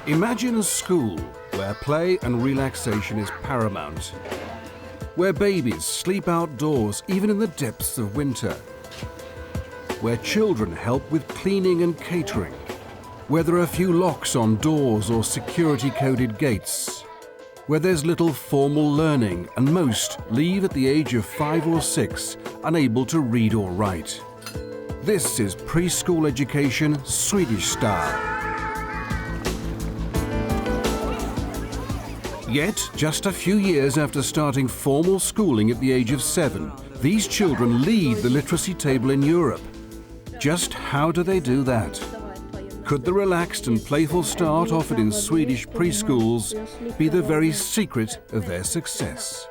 Imagine a school where play and relaxation is paramount, where babies sleep outdoors even in the depths of winter, where children help with cleaning and catering, where there are few locks on doors or security-coded gates, where there's little formal learning and most leave at the age of 5 or 6 unable to read or write. This is preschool education Swedish style. Yet, just a few years after starting formal schooling at the age of 7, these children lead the literacy table in Europe. Just how do they do that? Could the relaxed and playful start offered in Swedish preschools be the very secret of their success?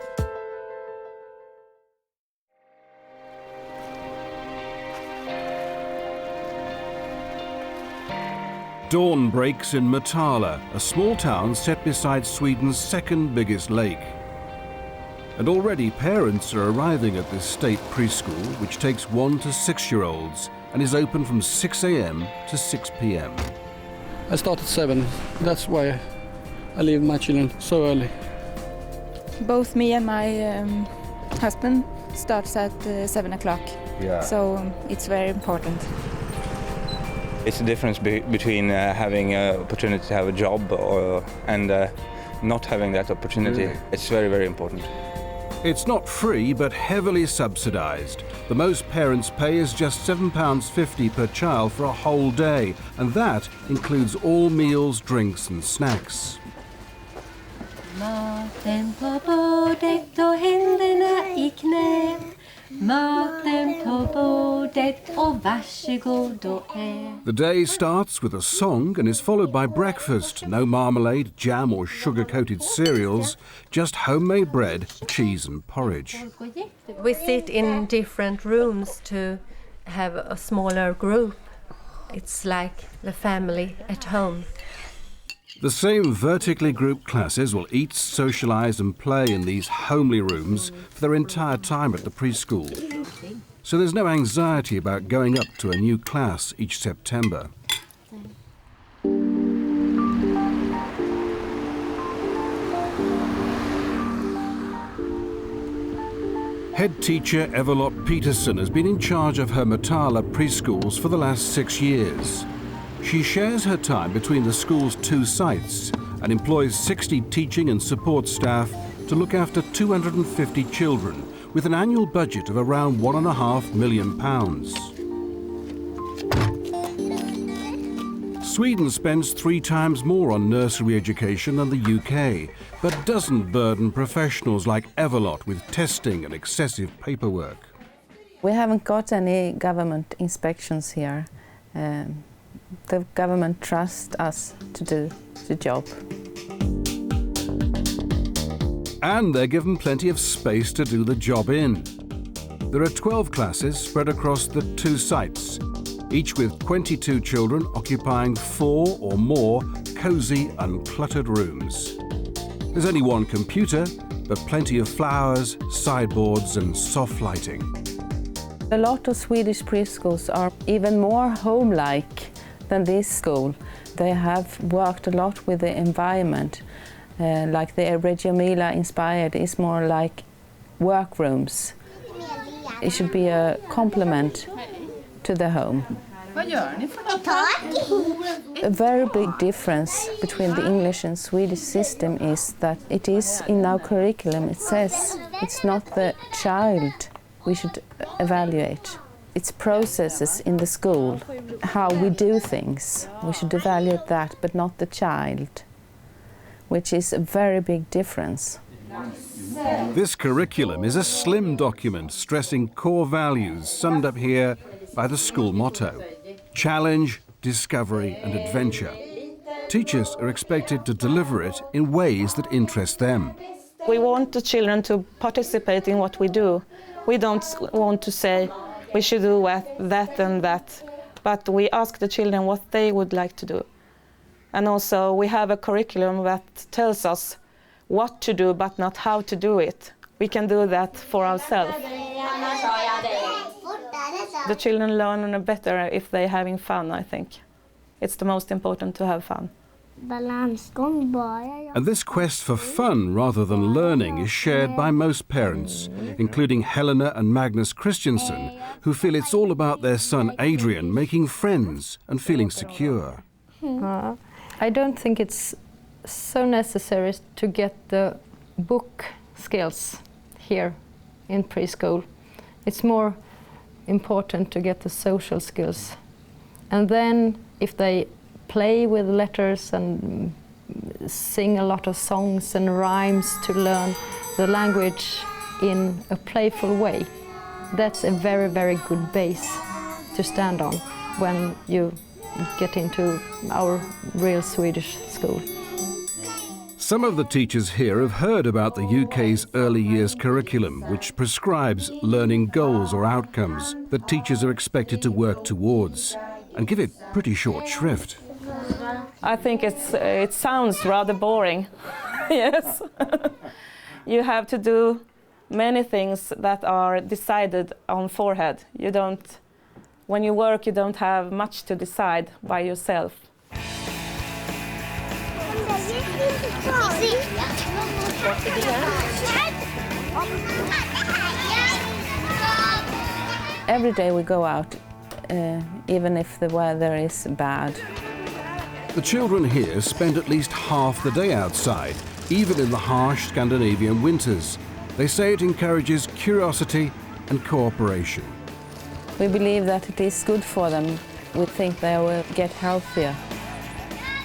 Dawn breaks in Motala, a small town set beside Sweden's second biggest lake. And already parents are arriving at this state preschool, which takes 1 to 6-year-olds and is open from 6 a.m. to 6 p.m. I start at 7. That's why I leave my children so early. Both me and my husband starts at 7 o'clock. Yeah. So it's very important. It's the difference between having an opportunity to have a job and not having that opportunity. It's very, very important. It's not free, but heavily subsidised. The most parents pay is just £7.50 per child for a whole day, and that includes all meals, drinks and snacks. Maten på bordet och händerna i knä. Maten på bordet och varsågod och ät. The day starts with a song and is followed by breakfast. No marmalade, jam or sugar-coated cereals, just homemade bread, cheese and porridge. We sit in different rooms to have a smaller group. It's like the family at home. The same vertically grouped classes will eat, socialise and play in these homely rooms for their entire time at the preschool. So there's no anxiety about going up to a new class each September. Head teacher Everlot Peterson has been in charge of her Motala preschools for the last 6 years. She shares her time between the school's 2 sites and employs 60 teaching and support staff to look after 250 children with an annual budget of around £1.5 million. Sweden spends 3 times more on nursery education than the UK, but doesn't burden professionals like Everlot with testing and excessive paperwork. We haven't got any government inspections here. The government trusts us to do the job. And they're given plenty of space to do the job in. There are 12 classes spread across the 2 sites, each with 22 children occupying 4 or more cosy, uncluttered rooms. There's only 1 computer, but plenty of flowers, sideboards and soft lighting. A lot of Swedish preschools are even more home-like than this school. They have worked a lot with the environment. Like the Reggio Emilia inspired is more like workrooms. It should be a complement to the home. A very big difference between the English and Swedish system is that it is in our curriculum, it says it's not the child we should evaluate. It's processes in the school, how we do things. We should evaluate that, but not the child, which is a very big difference. This curriculum is a slim document stressing core values summed up here by the school motto: challenge, discovery and adventure. Teachers are expected to deliver it in ways that interest them. We want the children to participate in what we do. We don't want to say we should do that and that, but we ask the children what they would like to do. And also we have a curriculum that tells us what to do but not how to do it. We can do that for ourselves. The children learn better if they're having fun, I think. It's the most important to have fun. balansgång bara jag. And this quest for fun rather than learning is shared by most parents, including Helena and Magnus Christiansen, who feel it's all about their son Adrian making friends and feeling secure. I don't think it's so necessary to get the book skills here in preschool. It's more important to get the social skills. And then if they play with letters and sing a lot of songs and rhymes to learn the language in a playful way, that's a very, very good base to stand on when you get into our real Swedish school. Some of the teachers here have heard about the UK's early years curriculum, which prescribes learning goals or outcomes that teachers are expected to work towards, and give it pretty short shrift. I think it sounds rather boring. Yes. You have to do many things that are decided on forehead. When you work, you don't have much to decide by yourself. Every day we go out, even if the weather is bad. The children here spend at least half the day outside, even in the harsh Scandinavian winters. They say it encourages curiosity and cooperation. We believe that it is good for them. We think they will get healthier.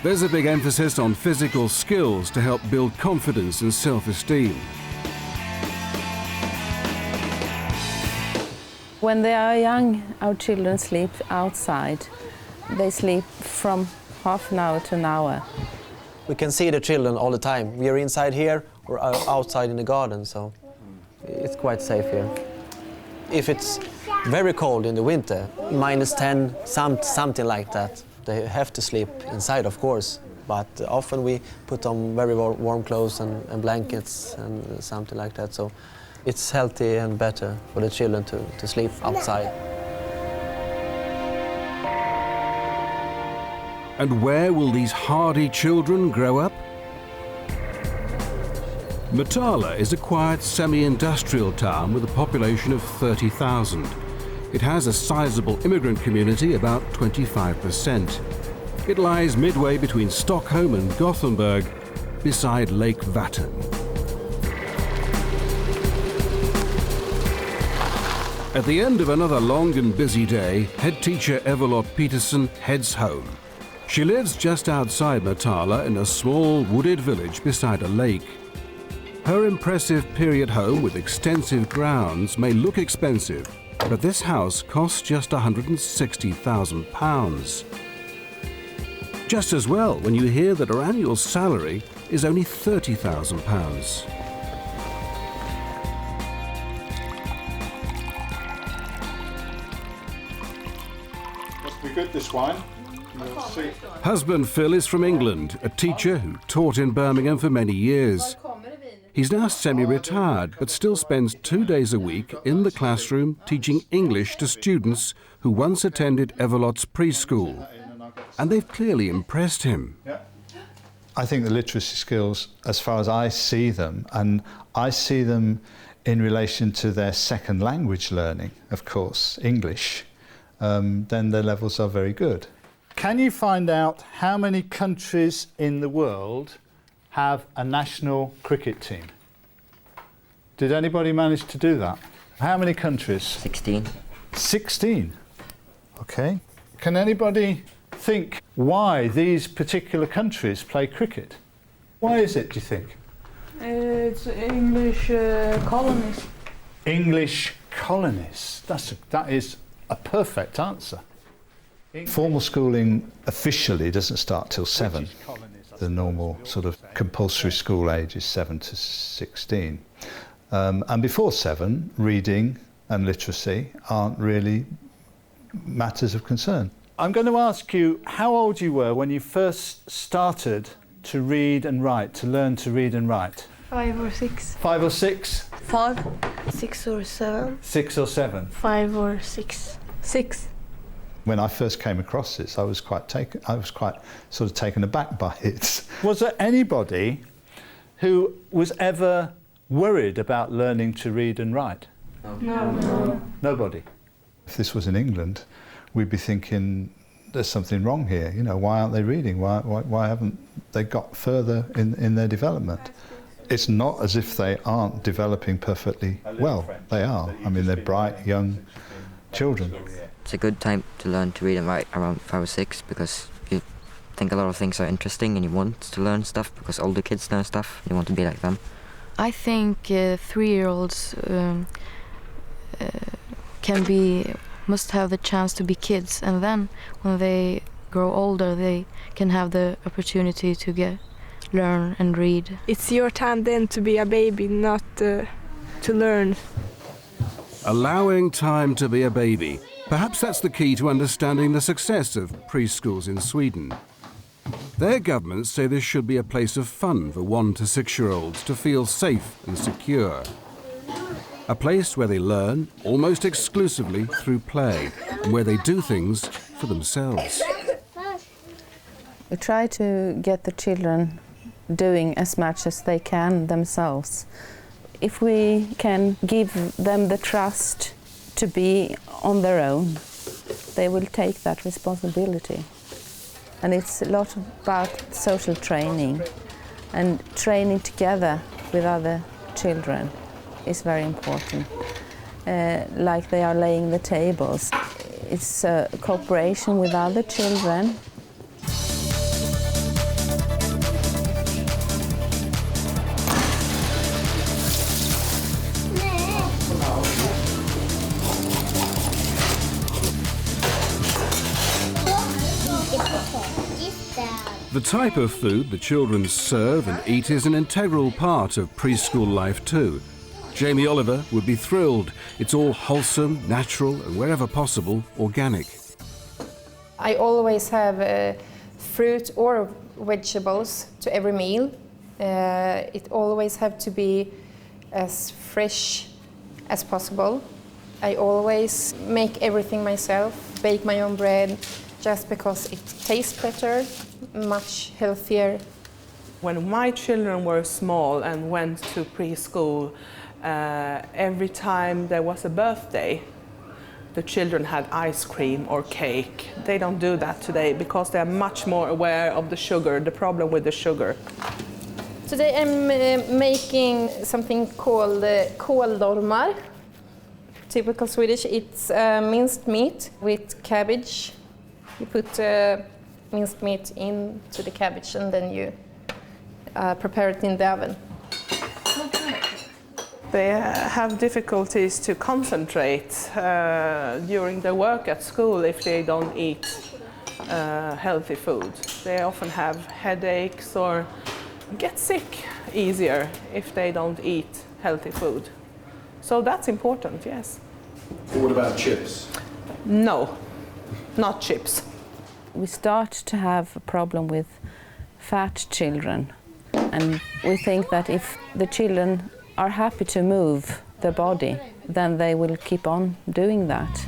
There's a big emphasis on physical skills to help build confidence and self-esteem. When they are young, our children sleep outside. They sleep from half an hour to an hour. We can see the children all the time. We are inside here or outside in the garden, so it's quite safe here. If it's very cold in the winter, -10, something like that, they have to sleep inside, of course. But often we put on very warm clothes and blankets and something like that. So it's healthy and better for the children to sleep outside. And where will these hardy children grow up? Motala is a quiet semi-industrial town with a population of 30,000. It has a sizable immigrant community, about 25%. It lies midway between Stockholm and Gothenburg, beside Lake Vatten. At the end of another long and busy day, head teacher Evelot Peterson heads home. She lives just outside Motala in a small wooded village beside a lake. Her impressive period home with extensive grounds may look expensive, but this house costs just £160,000. Just as well when you hear that her annual salary is only £30,000. Must be good, this wine. Husband Phil is from England, a teacher who taught in Birmingham for many years. He's now semi-retired, but still spends 2 days a week in the classroom teaching English to students who once attended Everlott's preschool. And they've clearly impressed him. I think the literacy skills, as far as I see them, and I see them in relation to their second language learning, of course, English, then their levels are very good. Can you find out how many countries in the world have a national cricket team? Did anybody manage to do that? How many countries? 16. 16? Okay. Can anybody think why these particular countries play cricket? Why is it, do you think? It's English colonies. English colonies. That is a perfect answer. Formal schooling officially doesn't start till 7. The normal sort of compulsory school age is 7 to 16. And before 7, reading and literacy aren't really matters of concern. I'm going to ask you how old you were when you first started to read and write, to learn to read and write. 5 or 6. 5 or 6? 5. 6 or 7. 6 or 7? 5 or 6. 6. When I first came across this, I was quite sort of taken aback by it. Was there anybody who was ever worried about learning to read and write? No. Nobody. If this was in England, we'd be thinking there's something wrong here. You know, why aren't they reading? Why haven't they got further in their development? It's not as if they aren't developing perfectly well. They are. I mean, they're bright, young children. It's a good time to learn to read and write around 5 or 6 because you think a lot of things are interesting and you want to learn stuff because older kids learn stuff and you want to be like them. I think 3-year-olds must have the chance to be kids, and then when they grow older they can have the opportunity to learn and read. It's your time then to be a baby, not to learn. Allowing time to be a baby. Perhaps that's the key to understanding the success of preschools in Sweden. Their governments say this should be a place of fun for 1 to 6-year-olds to feel safe and secure. A place where they learn almost exclusively through play and where they do things for themselves. We try to get the children doing as much as they can themselves. If we can give them the trust to be on their own, they will take that responsibility. And it's a lot about social training, and training together with other children is very important. Like they are laying the tables. It's a cooperation with other children. The type of food the children serve and eat is an integral part of preschool life too. Jamie Oliver would be thrilled. It's all wholesome, natural, and wherever possible, organic. I always have fruit or vegetables to every meal. It always have to be as fresh as possible. I always make everything myself, bake my own bread, just because it tastes better, much healthier. When my children were small and went to preschool, every time there was a birthday, the children had ice cream or cake. They don't do that today because they're much more aware of the sugar, the problem with the sugar. Today I'm making something called kåldolmar. Typical Swedish, it's minced meat with cabbage. You put minced meat into the cabbage and then you prepare it in the oven. They have difficulties to concentrate during their work at school if they don't eat healthy food. They often have headaches or get sick easier if they don't eat healthy food. So that's important, yes. What about chips? No, not chips. We start to have a problem with fat children, and we think that if the children are happy to move their body, then they will keep on doing that.